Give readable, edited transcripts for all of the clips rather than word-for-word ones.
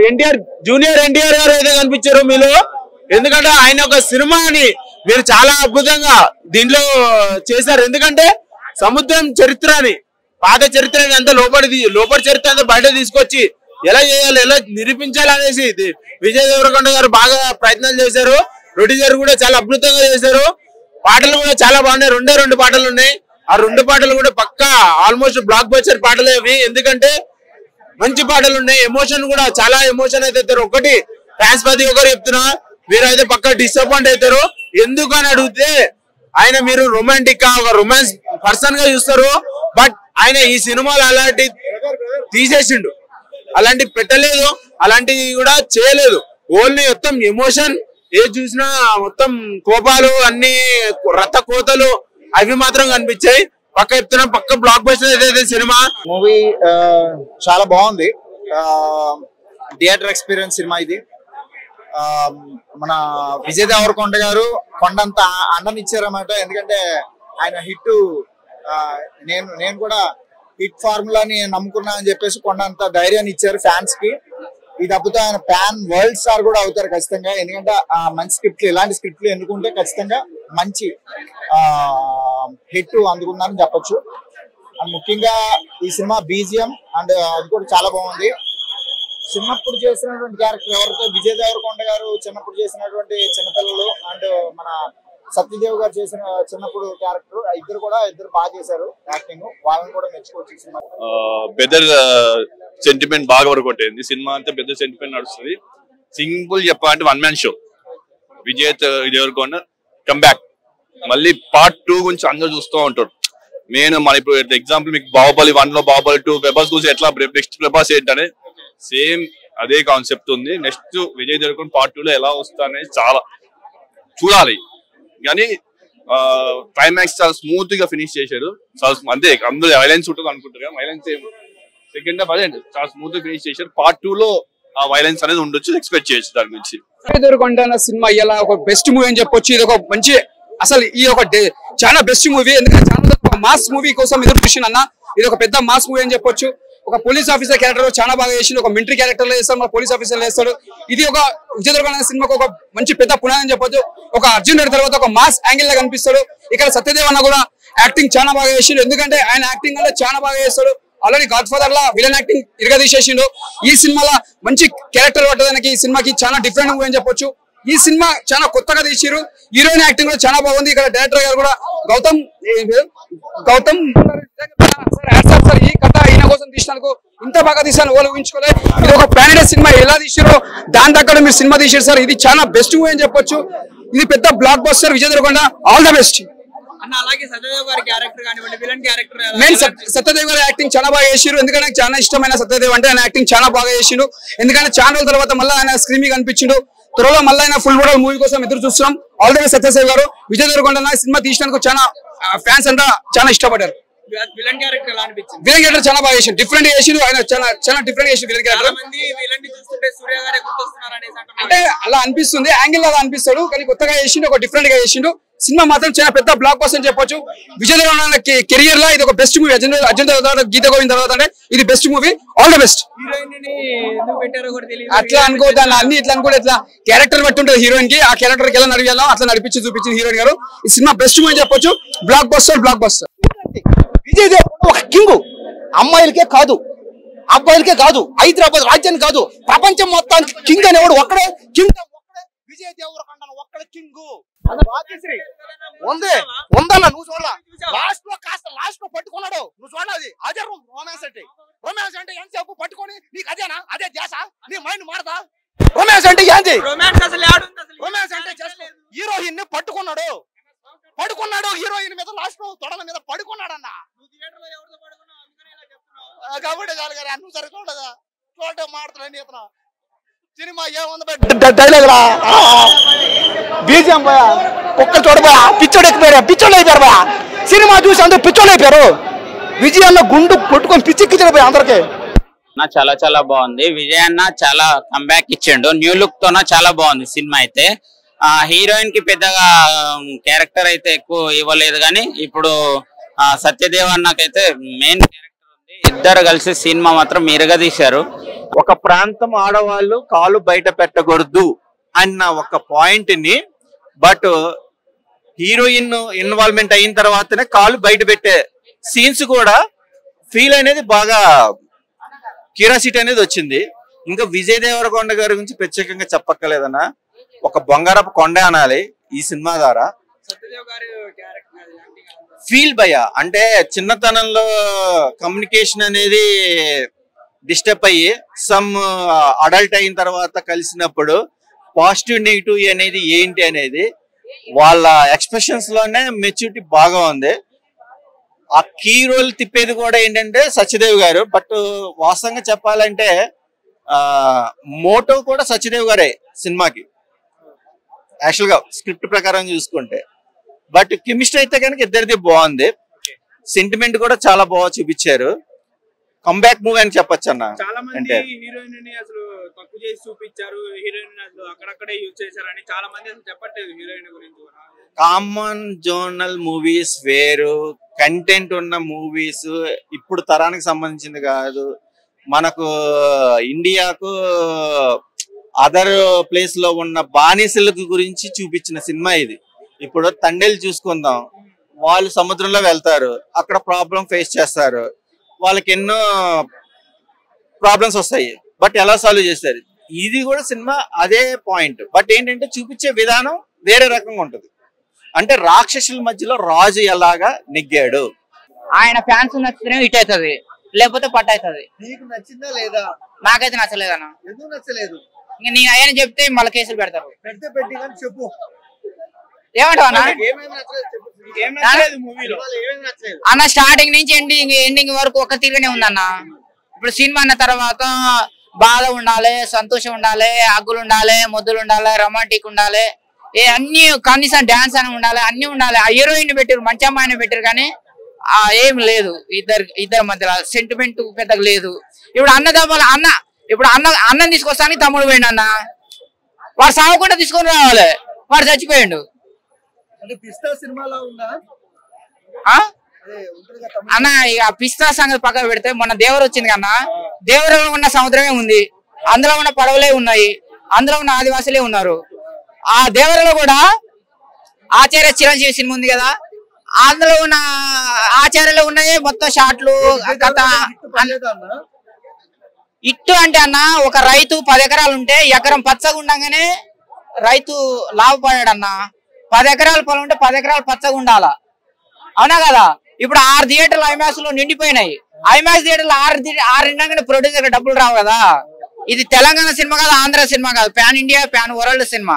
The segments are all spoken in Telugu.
ఎన్టీఆర్ జూనియర్ ఎన్టీఆర్ గారు అయితే కనిపించారు మీలో. ఎందుకంటే ఆయన ఒక సినిమాని మీరు చాలా అద్భుతంగా దీంట్లో చేశారు. ఎందుకంటే సముద్రం చరిత్రని, పాత చరిత్రని అంతా లోపలి చరిత్ర అంతా బయట తీసుకొచ్చి ఎలా చేయాలి, ఎలా నిరూపించాలి అనేసి విజయ్ దేవరకొండ గారు బాగా ప్రయత్నాలు చేశారు. ప్రొడ్యూసర్ కూడా చాలా అద్భుతంగా చేశారు. పాటలు కూడా చాలా బాగున్నాయి. రెండు పాటలు ఉన్నాయి. ఆ 2 పాటలు కూడా పక్కా ఆల్మోస్ట్ బ్లాక్ బస్టర్ పాటలే అవి. ఎందుకంటే మంచి పాటలు ఉన్నాయి. ఎమోషన్ కూడా చాలా ఎమోషన్ అయితే అవుతారు. ఒకటి ఫ్యాన్స్ ప్రతి ఒక్కరు చెప్తున్నా, మీరైతే పక్కా డిసప్పాయింట్ అవుతారు. ఎందుకు అని అడిగితే ఆయన మీరు రొమాంటిక్ గా ఒక రొమాన్స్ పర్సన్ గా చూస్తారు. బట్ ఆయన ఈ సినిమాలో అలాంటి తీసేసిండు, అలాంటి పెట్టలేదు, అలాంటివి కూడా చేయలేదు. ఓన్లీ మొత్తం ఎమోషన్, ఏది చూసినా మొత్తం కోపాలు, అన్ని రథ కోతలు అవి మాత్రం కనిపించాయి. పక్క చెప్తున్నా, పక్క బ్లాక్ బస్టర్ ఏదైతే సినిమా. మూవీ చాలా బాగుంది. థియేటర్ ఎక్స్పీరియన్స్ సినిమా ఇది. మన విజయ్ దేవరకొండ గారు కొండంత అండనిచ్చారన్నమాట. ఎందుకంటే ఆయన హిట్, నేను కూడా హిట్ ఫార్ములాని నమ్ముకున్నా అని చెప్పేసి కొండంత ధైర్యాన్ని ఇచ్చారు ఫ్యాన్స్ కి. ఈ తప్పుతో ఆయన ప్యాన్ వరల్డ్ స్టార్ కూడా అవుతారు ఖచ్చితంగా. ఎందుకంటే మంచి స్క్రిప్ట్లు, ఇలాంటి స్క్రిప్ట్లు ఎన్నుకుంటే ఖచ్చితంగా మంచి హిట్ అందుకున్నారని చెప్పొచ్చు. అండ్ ముఖ్యంగా ఈ సినిమా బీజిఎం అండ్ అది కూడా చాలా బాగుంది. చిన్నప్పుడు చేసినటువంటి క్యారెక్టర్ ఎవరితో విజయ్ దేవరకొండ గారు చిన్నప్పుడు చేసినటువంటి చిన్నపిల్లలు అండ్ మన సత్యదేవ్ గారు చేసిన చిన్నప్పుడు క్యారెక్టర్, ఇద్దరు బాగా చేశారు యాక్టింగ్. వాళ్ళని కూడా మెచ్చుకోవచ్చు. ఈ సినిమా పెద్ద సెంటిమెంట్ బాగా వరకు ఉంటుంది. సినిమా అంతా పెద్ద సెంటిమెంట్ నడుస్తుంది. సింపుల్ చెప్పాలంటే 1 man show. Vijay Deverakonda comeback. మళ్ళీ పార్ట్ 2 గురించి అందరూ చూస్తూ ఉంటారు. మన ఇప్పుడు ఎగ్జాంపుల్ మీకు బాహుబలి 1 లో, బాహుబలి 2 ప్రభాస్ గురించి ఎట్లా నెక్స్ట్ ప్రభాస్ ఏంటనే సేమ్ అదే కాన్సెప్ట్ ఉంది. నెక్స్ట్ విజయ్ దేవరకొండ పార్ట్ 2 లో ఎలా వస్తా అనేది చాలా చూడాలి. కానీ క్లైమాక్స్ చాలా స్మూత్ గా ఫినిష్ చేశారు. అంతే, అందరూ వైలెన్స్ ఉంటుంది అనుకుంటారు. వైలెన్స్ సెకండ్ హాఫ్ అదే చాలా స్మూత్ గా ఫినిష్ చేశారు. పార్ట్ 2 లో ఆ వైలెన్స్ అనేది ఉండొచ్చు, ఎక్స్పెక్ట్ చేయొచ్చు దాని గురించి. విజయ్ దేవరకొండ సినిమా ఇలా ఒక బెస్ట్ మూవీ అని చెప్పొచ్చు. ఇది ఒక మంచి, అసలు ఈ ఒక చాలా బెస్ట్ మూవీ. ఎందుకంటే చాలా మాస్ మూవీ కోసం ఎదురు చూసిన ఇది ఒక పెద్ద మాస్ మూవీ అని చెప్పొచ్చు. ఒక పోలీస్ ఆఫీసర్ క్యారెక్టర్ చాలా బాగా చేసిండు. ఒక మిలిటరీ క్యారెక్టర్ లో వేస్తాడు, పోలీస్ ఆఫీసర్ వేస్తాడు. ఇది ఒక విజయ్ దేవరకొండ సినిమాకు ఒక మంచి పెద్ద పునాది అని చెప్పొచ్చు. ఒక అర్జున్ రెడ్డి తర్వాత ఒక మాస్ యాంగిల్ లా కనిపిస్తాడు. ఇక్కడ సత్యదేవ్ అన్న కూడా యాక్టింగ్ చాలా బాగా చేసిండు. ఎందుకంటే ఆయన యాక్టింగ్ వల్ల చాలా బాగా చేస్తాడు. ఆల్రెడీ గాడ్ ఫాదర్ లా విలన్ యాక్టింగ్ ఇరగదీసేసిండు. ఈ సినిమాలో మంచి క్యారెక్టర్ పట్టడానికి ఈ సినిమాకి చాలా డిఫరెంట్ మూవీ అని చెప్పొచ్చు. ఈ సినిమా చాలా కొత్తగా తీసిరు. హీరోయిన్ యాక్టింగ్ కూడా చాలా బాగుంది. ఇక్కడ డైరెక్టర్ గారు కూడా గౌతమ్ సార్ ఈ కథ ఈయన కోసం తీసినందుకు ఇంత బాగా తీసాను వాళ్ళు ఊహించుకోలేదు. ఇది ఒక పాన్ ఇండియా సినిమా ఎలా తీసారో దాని దగ్గర మీరు సినిమా తీసారు సార్. ఇది చాలా బెస్ట్ మూవీ అని చెప్పొచ్చు. ఇది పెద్ద blockbuster. Vijay Deverakonda all the best అన్న. అలాగే సత్యదేవ్ గారి క్యారెక్టర్ కానివ్వండి, విలన్ క్యారెక్టర్, మెయిన్ సత్యదేవ్ గారి యాక్టింగ్ చాలా బాగా చేసిరు. ఎందుకంటే నాకు చాలా ఇష్టమైన సత్యదేవ్ అంటే ఆయన యాక్టింగ్ చాలా బాగా చేసిండు. ఎందుకంటే చాలా రోజుల తర్వాత మళ్ళీ ఆయన స్క్రీన్ మీద కనిపించిండు. త్వరలో మళ్ళీ ఆయన ఫుల్ మోడల్ మూవీ కోసం ఎదురు చూస్తున్నాం. ఆల్ ద బెస్ట్ సత్యదేవ్ గారు. విజయ్ దేవరకొండ సినిమా తీసినందుకు చాలా ఫ్యాన్స్ అంతా చాలా ఇష్టపడ్డారు. విలన్ క్యారెక్టర్ ఎలా అనిపించింది? విలన్ క్యారెక్టర్ చాలా బాగా చేసిండు. డిఫరెంట్ చేసిండు ఆయన, చాలా డిఫరెంట్ చేసిండు విలన్ క్యారెక్టర్. అంటే అలా అనిపిస్తుంది, యాంగిల్ అలా అనిపిస్తాడు. కానీ కొత్తగా చేసిండు, ఒక డిఫరెంట్ గా చేసిండు. సినిమా మాత్రం చాలా పెద్ద బ్లాక్ బస్టర్ అని చెప్పొచ్చు. విజయ్ దేవరకొండ కెరియర్ లో ఇది ఒక బెస్ట్ మూవీ. అర్జున్ తర్వాత గీత గోవింద్ తర్వాత అంటే ఇది best movie. All the best. అట్లా అనుకోవద్దు అన్ని, ఇట్లా అనుకోవద్దు. ఇట్లా క్యారెక్టర్ బట్టి ఉంటుంది హీరోయిన్ కి. ఆ క్యారెక్టర్ కి ఎలా నడియాలో అట్లా నడిపించి చూపించింది హీరోయిన్ గారు. ఈ సినిమా బెస్ట్ మూవీ చెప్పొచ్చు. Blockbuster. విజయ్ దేవరకొండ ఒక కింగ్. అమ్మాయిలకే కాదు, అబ్బాయిలకే కాదు, హైదరాబాద్ రాజ్యానికి కాదు, ప్రపంచం మొత్తానికి కింగ్ అనేవాడు ఒక్కడే. కింగ్ ఒక్కడే విజయ్ దేవరకొండ, ఒక్కడే కింగ్. ఉందన్న, నువ్వు చూడలా. లాస్ట్ లో పట్టుకున్నాడు, నువ్వు చూడాలి. అదే రొమాన్స్ అంటే ఎంతసేపు పట్టుకొని నీకు అదేనా, అదే ధ్యాస, నీ మైండ్ మారదా? రొమాన్స్ అంటే ఏంటి? రొమాన్స్ అంటే హీరోయిన్ ని పట్టుకున్నాడు, హీరోయిన్ మీద లాస్ట్ తొడల మీద పడుకున్నాడు అన్న. కాబట్టి చాలు గారు, అన్ను సరే చూడదా, చూడటం మాడుతున్నాను ఇతను. సినిమా ఏముంది డైలాగ్ రా, బీజిఎం పోయా, ఒక్కరు చూడబోయా, పిచ్చోడు అయిపోయారు పోయా. సినిమా చూసి అందరూ పిచ్చోళ్ళు అయిపోయారు. విజయ్ అన్న గుండు కొట్టుకొని పిచ్చెక్కించాడు పోయా అందరికి. చాలా చాలా బాగుంది. విజయ్ అన్న చాలా కంబ్యాక్ ఇచ్చిండు. న్యూ లుక్ తోన చాలా బాగుంది సినిమా అయితే. హీరోయిన్ కి పెద్దగా క్యారెక్టర్ అయితే ఎక్కువ ఇవ్వలేదు, కానీ ఇప్పుడు సత్యదేవ్ అన్నకైతే మెయిన్ క్యారెక్టర్ ఉంది. ఇద్దరు కలిసి సినిమా మాత్రం ఇరగదీశారు. ఒక ప్రాంతం ఆడవాళ్ళు కాలు బయట పెట్టకూడదు అన్న ఒక పాయింట్ ని బట్ హీరోయిన్ ఇన్వాల్వ్మెంట్ అయిన తర్వాతనే కాలు బయట పెట్టే సీన్స్ కూడా ఫీల్ అనేది బాగా క్యూరియాసిటీ అనేది వచ్చింది. ఇంకా విజయ్ దేవరకొండ గారి గురించి ప్రత్యేకంగా చెప్పక్కర్లేదన్నా, ఒక బొంగారపు కొండ అనాలి ఈ సినిమా ద్వారా. ఫీల్ భయ అంటే చిన్నతనంలో కమ్యూనికేషన్ అనేది డిస్టర్బ్ అయ్యి సమ్ అడల్ట్ అయిన తర్వాత కలిసినప్పుడు పాజిటివ్ నెగిటివ్ అనేది ఏంటి అనేది వాళ్ళ ఎక్స్ప్రెషన్స్ లోనే మెచ్యూరిటీ బాగా ఉంది. ఆ కీ రోల్ తిప్పేది కూడా ఏంటంటే సత్యదేవ్ గారు. బట్ వాస్తవంగా చెప్పాలంటే మోటో కూడా సత్యదేవ్ గారే సినిమాకి యాక్చువల్ గా స్క్రిప్ట్ ప్రకారం చూసుకుంటే. బట్ కెమిస్ట్రీ అయితే కనుక ఇద్దరిది బాగుంది, సెంటిమెంట్ కూడా చాలా బాగా చూపించారు. కంబ్యాక్ మూవీ అని చెప్పొచ్చు అన్న. చాలా మంది హీరోయిన్ ని అసలు తక్కువ చేసి చూపించారు, హీరోయిన్ అసలు అక్కడక్కడే యూజ్ చేశారని చాలా మంది అసలు చెప్పట్లేదు హీరోయిన్ గురించి. కామన్ జోనల్ మూవీస్ వేరు, కంటెంట్ ఉన్న మూవీస్ ఇప్పుడు తరానికి సంబంధించింది కాదు. మనకు ఇండియాకు అదర్ ప్లేస్ లో ఉన్న బానిసల గురించి చూపించిన సినిమా ఇది. ఇప్పుడు తండేలు చూసుకుందాం, వాళ్ళు సముద్రంలో వెళ్తారు, అక్కడ ప్రాబ్లం ఫేస్ చేస్తారు, వాళ్ళకి ఎన్నో ప్రాబ్లమ్స్ వస్తాయి, బట్ ఎలా సాల్వ్ చేస్తారు. ఇది కూడా సినిమా అదే పాయింట్. బట్ ఏంటంటే చూపించే విధానం వేరే రకంగా ఉంటది. అంటే రాక్షసుల మధ్యలో రాజు ఎలాగా నెగ్గాడు. ఆయన ఫ్యాన్స్ నచ్చితేనే హిట్ అవుతుంది, లేకపోతే పట్టు అవుతుంది. నీకు నచ్చిందా లేదా? నాకైతే నచ్చలేదన్న. ఎందుకు నచ్చలేదు? ఇంకా నేను అయ్యని చెప్తే మళ్ళీ కేసులు పెడతారు. పెడితే పెట్టి కానీ చెప్పు. ఏమంటావు అన్న? అన్న స్టార్టింగ్ నుంచి ఎండింగ్ వరకు ఒక తీరుగానే ఉందన్న. ఇప్పుడు సినిమా అన్న తర్వాత బాధ ఉండాలి, సంతోషం ఉండాలి, హగ్గులు ఉండాలి, ముద్దులు ఉండాలి, రొమాంటిక్ ఉండాలి, అన్ని కనీసం డాన్స్ అని ఉండాలి, అన్ని ఉండాలి. ఆ హీరోయిన్ పెట్టారు, మంచి అమ్మాయిని పెట్టారు, కానీ ఏం లేదు ఇద్దరి మధ్యలో సెంటిమెంట్ పెద్దగా లేదు. ఇప్పుడు అన్నం తీసుకొస్తానికి తమ్ముడు పోయిండు అన్న, వాడు సాగకుండా తీసుకొని రావాలి, వాడు చచ్చిపోయిండు అన్న. ఇక పిస్తా సంగతి పక్కన పెడితే మొన్న దేవర వచ్చింది కన్నా, దేవరలో ఉన్న సముద్రమే ఉంది, అందులో ఉన్న పడవలే ఉన్నాయి, అందులో ఉన్న ఆదివాసులే ఉన్నారు. ఆ దేవరలో కూడా ఆచార్య చిరంజీవి సినిమా ఉంది కదా, అందులో ఉన్న ఆచార్యలో ఉన్నాయి మొత్తం షాట్లు కథ. ఇట్టు అంటే అన్న, ఒక రైతు 10 ఎకరాలు ఉంటే ఎకరం పచ్చగా ఉండగానే రైతు లాభపడాడు అన్న. 10 ఎకరాల పొలం ఉంటే 10 ఎకరాలు పచ్చగా ఉండాల, అవునా కదా? ఇప్పుడు 6 థియేటర్లు ఐమాక్స్ లో నిండిపోయినాయి. ఐమాక్స్ థియేటర్లు 6 నిండగానే ప్రొడ్యూసర్ డబ్బులు రావు కదా. ఇది తెలంగాణ సినిమా కాదు, ఆంధ్ర సినిమా కాదు, pan India pan world cinema.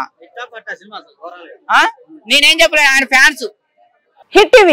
నేనేం చెప్పలేదు, ఆయన ఫ్యాన్స్. Hit TV